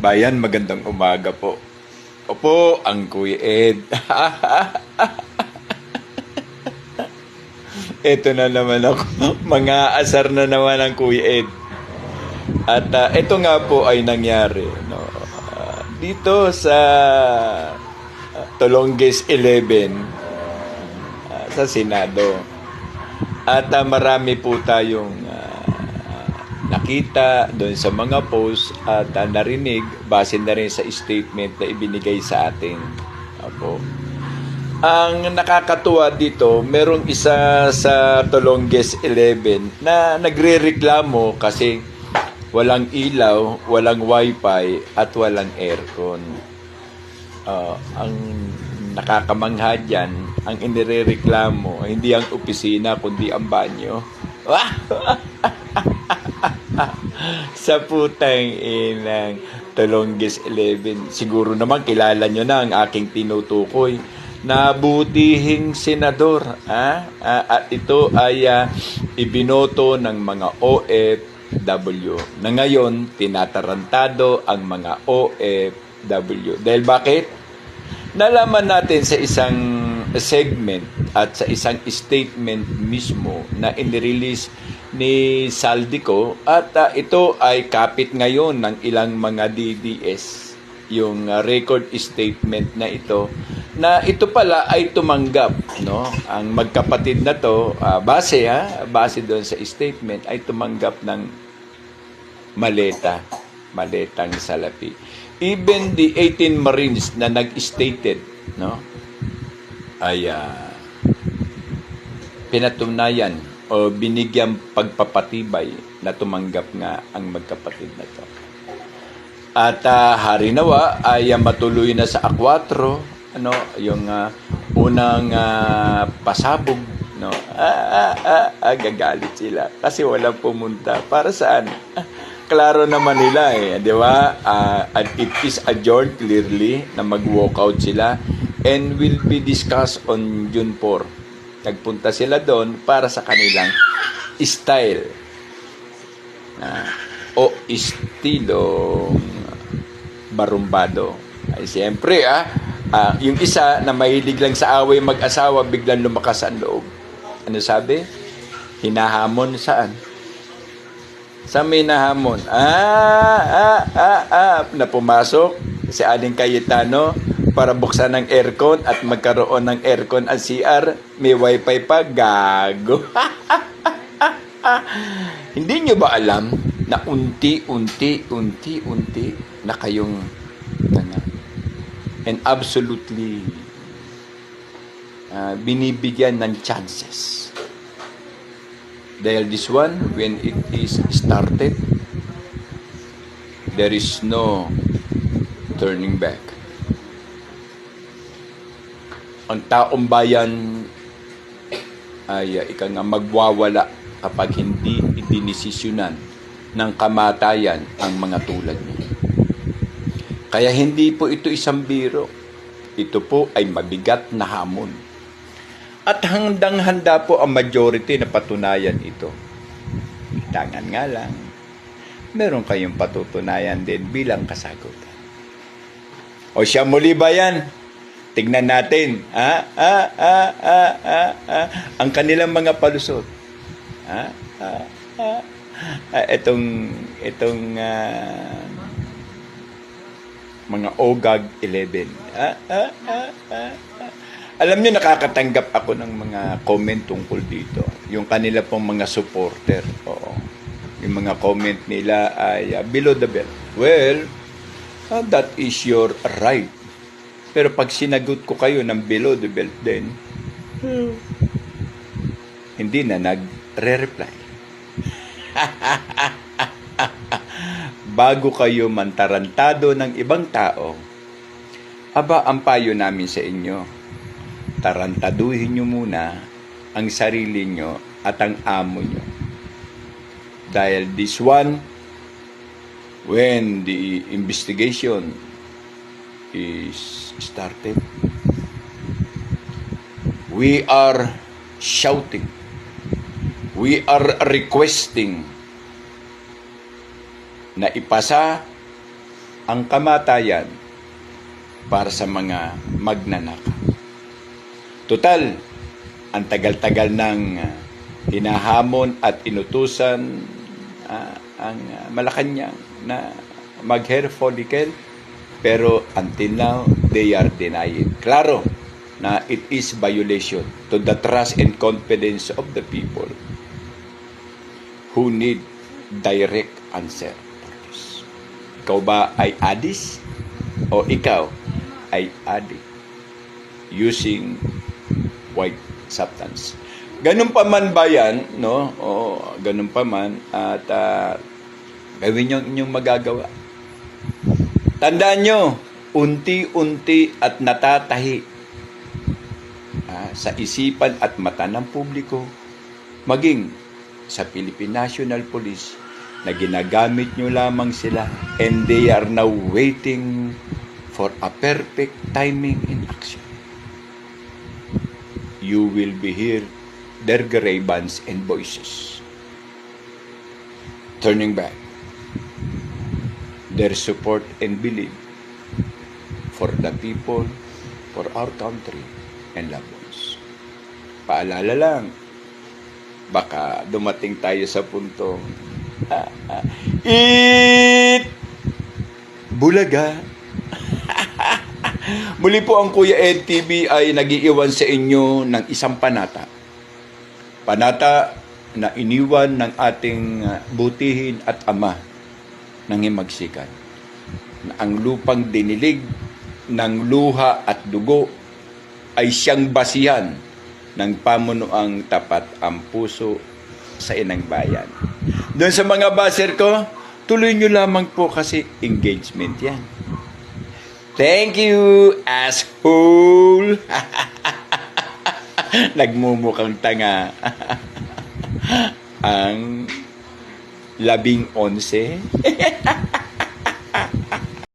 Bayan, magandang umaga po. Opo, ang Kuya Ed. Ito na naman ako. Mga asar na naman ang Kuya Ed. At ito nga po ay nangyari. No? Dito sa Tolonges 11 sa Senado. At marami po tayong nakita doon sa mga post at narinig base na rin sa statement na ibinigay sa atin. Apo. Ang nakakatuwa dito, merong isa sa Tolonges 11 na nagrereklamo kasi walang ilaw, walang wifi at walang aircon. Ang nakakamangha dyan, ang inirereklamo, hindi ang opisina kundi ang banyo. Sa putang inang Tolonges 11. Siguro naman kilala nyo na ang aking tinutukoy na butihing senador. At ito ay ibinoto ng mga OFW na ngayon tinatarantado ang mga OFW. Dahil bakit? Nalaman natin sa isang segment at sa isang statement mismo na inirelease ni Saldico at ito ay kapit ngayon ng ilang mga DDS yung record statement na ito pala ay tumanggap, no, ang magkapatid na to base doon sa statement ay tumanggap ng maletang salapi. Even the 18 Marines na nag-stated, no, ay pinatunayan o binigyang pagpapatibay na tumanggap nga ang magkapatid na to. At hari nawa ay matuloy na sa A4, ano, yung unang pasabog, no. Gagalit sila kasi walang pumunta. Para saan? Klaro naman nila di ba? It is adjourned clearly na mag-walkout sila and will be discussed on June 4. Nagpunta sila doon para sa kanilang style o estilong barumbado. Ay siyempre yung isa na mahilig lang sa away mag-asawa biglang lumakas ang loob. Ano sabi? Hinahamon saan? Sa may nahamon. Na pumasok si Aling Cayetano para buksan ng aircon at magkaroon ng aircon ang CR, may wifi pa, gago. Hindi nyo ba alam na unti-unti na kayong and absolutely binibigyan ng chances. Dahil this one, when it is started, there is no turning back. Ang taong bayan ay magwawala kapag hindi idinesisyonan ng kamatayan ang mga tulad niyo. Kaya hindi po ito isang biro. Ito po ay mabigat na hamon. At handang-handa po ang majority na patunayan ito. Tangan nga lang, meron kayong patutunayan din bilang kasagutan. O siya muli ba yan? Tignan natin. Ang kanilang mga palusot. Itong mga OGAG 11. Alam niyo, nakakatanggap ako ng mga comment tungkol dito. Yung kanila pong mga supporter. Oo. Yung mga comment nila ay below the belt. Well, that is your right. Pero pag sinagot ko kayo ng below the belt din, hindi na nagre-reply. Bago kayo mantarantado ng ibang tao, ang payo namin sa inyo, tarantaduhin nyo muna ang sarili nyo at ang amo nyo. Dahil this one, when the investigation is started, we are shouting, we are requesting na ipasa ang kamatayan para sa mga magnanakaw. Total, ang tagal-tagal ng hinahamon at inutusan ang Malacanang na mag-hair follicle, pero until now, they are denying. Klaro na it is violation to the trust and confidence of the people who need direct answer for this. Ikaw ba ay addis? O ikaw ay addict using white substance? Ganun pa man ba yan, no? O ganun pa man, at gawin yung inyong magagawa. Tandaan nyo, unti-unti at natatahi sa isipan at mata ng publiko, maging sa Philippine National Police, na ginagamit nyo lamang sila, and they are now waiting for a perfect timing in action. You will be hear their grievance and voices turning back their support and belief for the people, for our country and loved ones. Paalala lang, baka dumating tayo sa punto Bulaga. Muli po ang Kuya Ed TV ay nag-iiwan sa inyo ng isang panata. Panata na iniwan ng ating butihin at ama ng himagsikan. Na ang lupang dinilig ng luha at dugo ay siyang basihan ng pamunuang tapat ang puso sa inang bayan. Doon sa mga baser ko, tuloy nyo lamang po kasi engagement yan. Thank you, asshole! Nagmumukhang tanga. Ang 11.